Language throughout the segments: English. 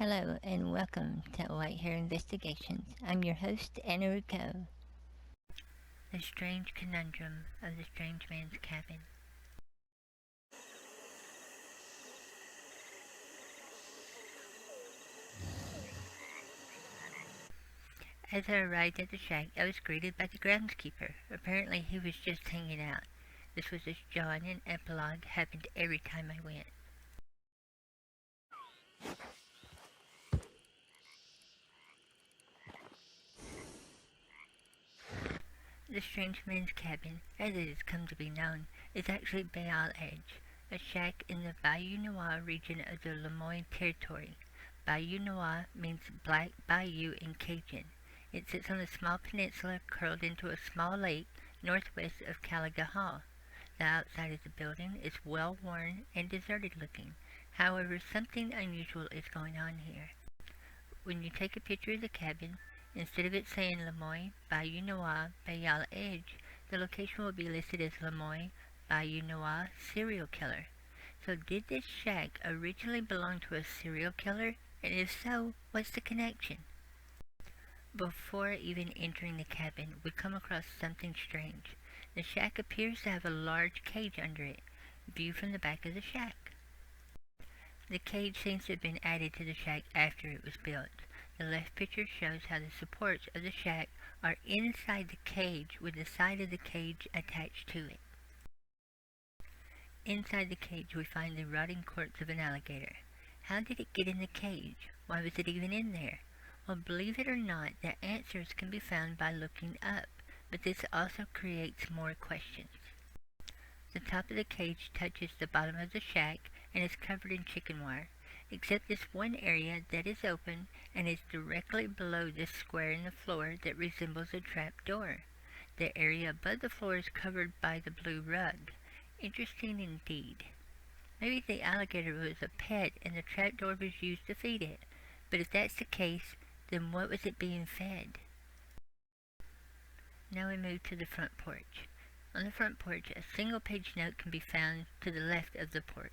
Hello and welcome to Hare Investigations. I'm your host, Anna Rucco. The Strange Conundrum of the Strangeman's Cabin. As I arrived at the shack, I was greeted by the groundskeeper. Apparently he was just hanging out. This was as John and epilogue happened every time I went. The Strangeman's Cabin, as it has come to be known, is actually Bayall Edge, a shack in the Bayou Noir region of the Lemoyne Territory. Bayou Noir means Black Bayou in Cajun. It sits on a small peninsula curled into a small lake northwest of Caliga Hall. The outside of the building is well worn and deserted looking. However, something unusual is going on here. When you take a picture of the cabin, instead of it saying Lemoyne, Bayou Noir, Bayall Edge, the location will be listed as Lemoyne, Bayou Noir, Serial Killer. So did this shack originally belong to a serial killer? And if so, what's the connection? Before even entering the cabin, we come across something strange. The shack appears to have a large cage under it. View from the back of the shack. The cage seems to have been added to the shack after it was built. The left picture shows how the supports of the shack are inside the cage with the side of the cage attached to it. Inside the cage we find the rotting corpse of an alligator. How did it get in the cage? Why was it even in there? Well, believe it or not, the answers can be found by looking up, but this also creates more questions. The top of the cage touches the bottom of the shack and is covered in chicken wire, except this one area that is open and is directly below this square in the floor that resembles a trap door. The area above the floor is covered by the blue rug. Interesting indeed. Maybe the alligator was a pet and the trap door was used to feed it. But if that's the case, then what was it being fed? Now we move to the front porch. On the front porch, a single-page note can be found to the left of the porch,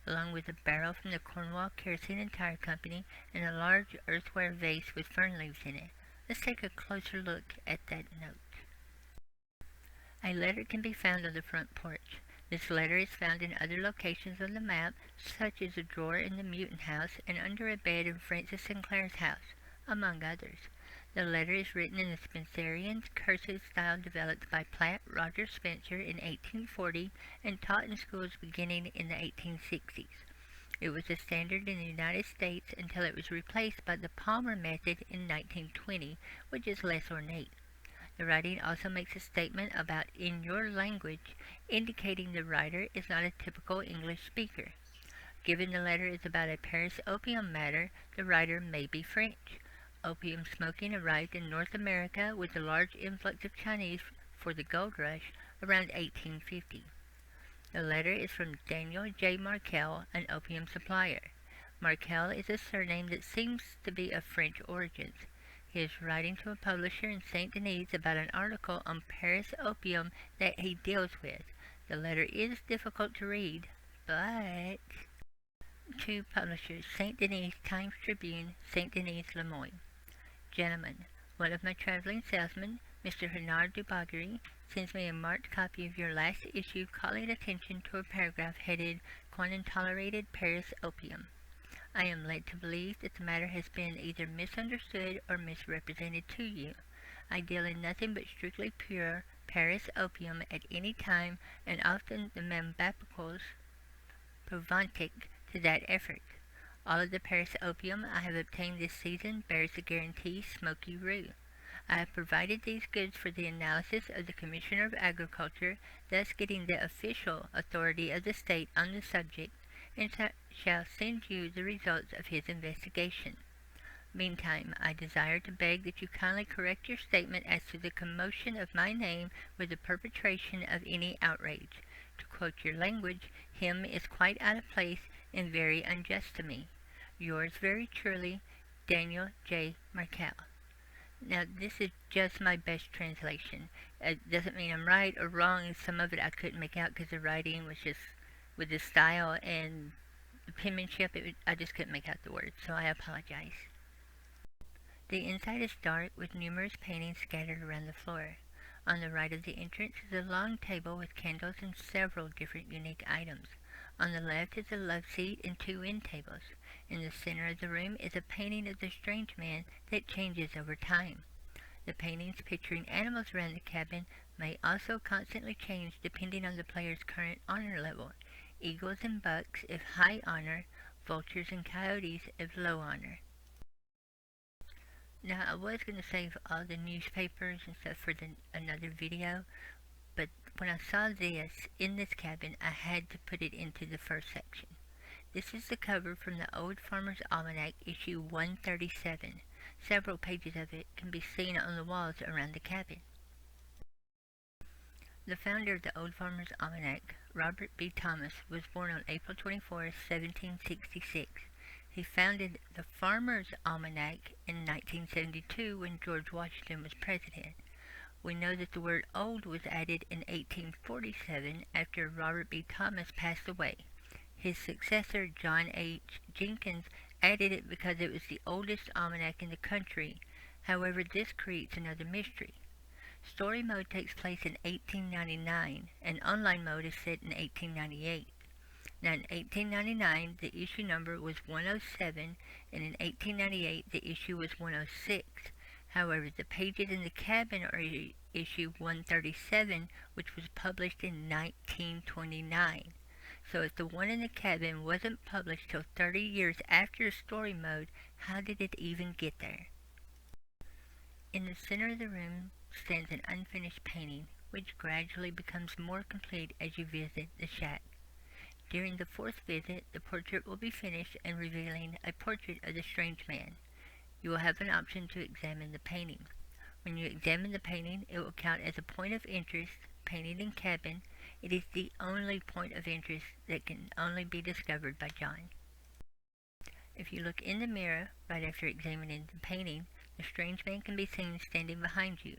along with a barrel from the Cornwall Kerosene and Tire Company and a large earthenware vase with fern leaves in it. Let's take a closer look at that note. A letter can be found on the front porch. This letter is found in other locations on the map, such as a drawer in the Mutant House and under a bed in Francis Sinclair's house, among others. The letter is written in the Spencerian cursive style developed by Platt Roger Spencer in 1840 and taught in schools beginning in the 1860s. It was a standard in the United States until it was replaced by the Palmer method in 1920, which is less ornate. The writing also makes a statement about "in your language," indicating the writer is not a typical English speaker. Given the letter is about a Paris opium matter, the writer may be French. Opium smoking arrived in North America with a large influx of Chinese for the gold rush around 1850. The letter is from Daniel J. Markel, an opium supplier. Markel is a surname that seems to be of French origins. He is writing to a publisher in St. Denis about an article on Paris opium that he deals with. The letter is difficult to read, but... Two publishers, St. Denis Times-Tribune, St. Denis, Lemoyne. Gentlemen, one of my traveling salesmen, Mr. Renard Dubargery, sends me a marked copy of your last issue calling attention to a paragraph headed "Quantitolerated Paris Opium." I am led to believe that the matter has been either misunderstood or misrepresented to you. I deal in nothing but strictly pure Paris opium at any time, and often the Membapicals Provantic to that effort. All of the Paris opium I have obtained this season bears the guarantee Smoky Rue. I have provided these goods for the analysis of the Commissioner of Agriculture, thus getting the official authority of the state on the subject, and shall send you the results of his investigation. Meantime, I desire to beg that you kindly correct your statement as to the commotion of my name with the perpetration of any outrage. To quote your language, him is quite out of place and very unjust to me. Yours very truly, Daniel J. Markel. Now, this is just my best translation. It doesn't mean I'm right or wrong. Some of it I couldn't make out because the writing was just with the style and the penmanship, I just couldn't make out the words, so I apologize. The inside is dark with numerous paintings scattered around the floor. On the right of the entrance is a long table with candles and several different unique items. On the left is a love seat and two end tables. In the center of the room is a painting of the Strangeman that changes over time. The paintings picturing animals around the cabin may also constantly change depending on the player's current honor level. Eagles and bucks if high honor, vultures and coyotes if low honor. Now, I was going to save all the newspapers and stuff for another video, but when I saw this in this cabin, I had to put it into the first section. This is the cover from the Old Farmer's Almanac, issue 137. Several pages of it can be seen on the walls around the cabin. The founder of the Old Farmer's Almanac, Robert B. Thomas, was born on April 24, 1766. He founded the Farmer's Almanac in 1972 when George Washington was president. We know that the word old was added in 1847 after Robert B. Thomas passed away. His successor, John H. Jenkins, added it because it was the oldest almanac in the country. However, this creates another mystery. Story mode takes place in 1899, and online mode is set in 1898. Now, in 1899, the issue number was 107, and in 1898, the issue was 106. However, the pages in the cabin are issue 137, which was published in 1929. So if the one in the cabin wasn't published till 30 years after story mode, how did it even get there? In the center of the room stands an unfinished painting, which gradually becomes more complete as you visit the shack. During the fourth visit, the portrait will be finished and revealing a portrait of the Strangeman. You will have an option to examine the painting. When you examine the painting, it will count as a point of interest, painted in cabin. It is the only point of interest that can only be discovered by John. If you look in the mirror right after examining the painting, the Strangeman can be seen standing behind you.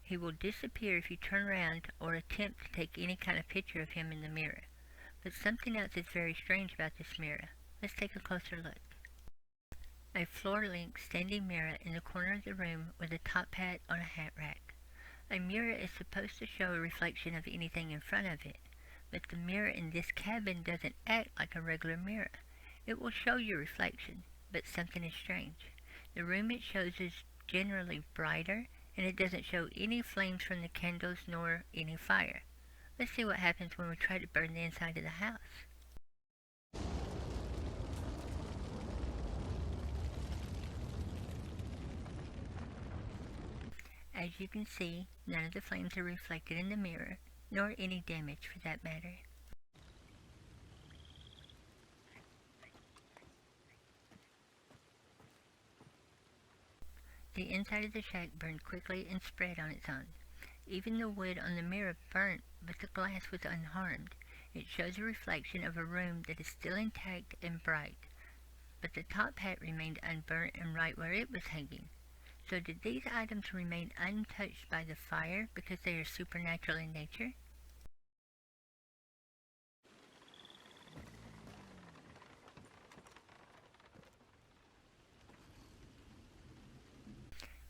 He will disappear if you turn around or attempt to take any kind of picture of him in the mirror. But something else is very strange about this mirror. Let's take a closer look. A floor-length standing mirror in the corner of the room with a top hat on a hat rack. A mirror is supposed to show a reflection of anything in front of it, but the mirror in this cabin doesn't act like a regular mirror. It will show your reflection, but something is strange. The room it shows is generally brighter, and it doesn't show any flames from the candles nor any fire. Let's see what happens when we try to burn the inside of the house. As you can see, none of the flames are reflected in the mirror, nor any damage for that matter. The inside of the shack burned quickly and spread on its own. Even the wood on the mirror burnt, but the glass was unharmed. It shows a reflection of a room that is still intact and bright, but the top hat remained unburnt and right where it was hanging. So did these items remain untouched by the fire because they are supernatural in nature?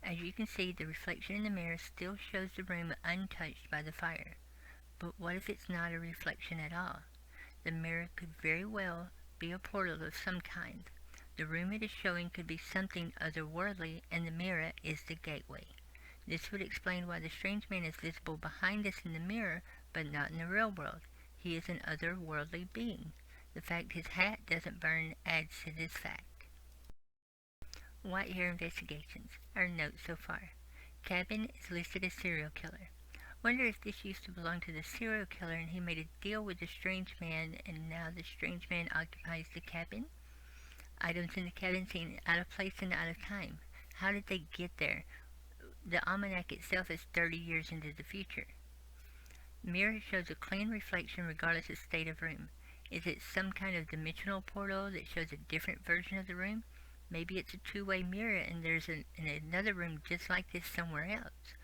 As you can see, the reflection in the mirror still shows the room untouched by the fire. But what if it's not a reflection at all? The mirror could very well be a portal of some kind. The room it is showing could be something otherworldly, and the mirror is the gateway. This would explain why the Strangeman is visible behind us in the mirror, but not in the real world. He is an otherworldly being. The fact his hat doesn't burn adds to this fact. Hare Investigations. Our notes so far. Cabin is listed as serial killer. Wonder if this used to belong to the serial killer and he made a deal with the Strangeman and now the Strangeman occupies the cabin? Items in the cabin seem out of place and out of time. How did they get there? The almanac itself is 30 years into the future. Mirror shows a clean reflection regardless of state of room. Is it some kind of dimensional portal that shows a different version of the room? Maybe it's a two-way mirror and there's another room just like this somewhere else.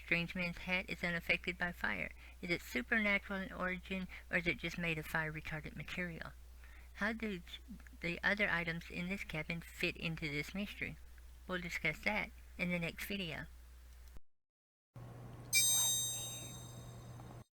Strangeman's hat is unaffected by fire. Is it supernatural in origin or is it just made of fire-retardant material? How do the other items in this cabin fit into this mystery? We'll discuss that in the next video.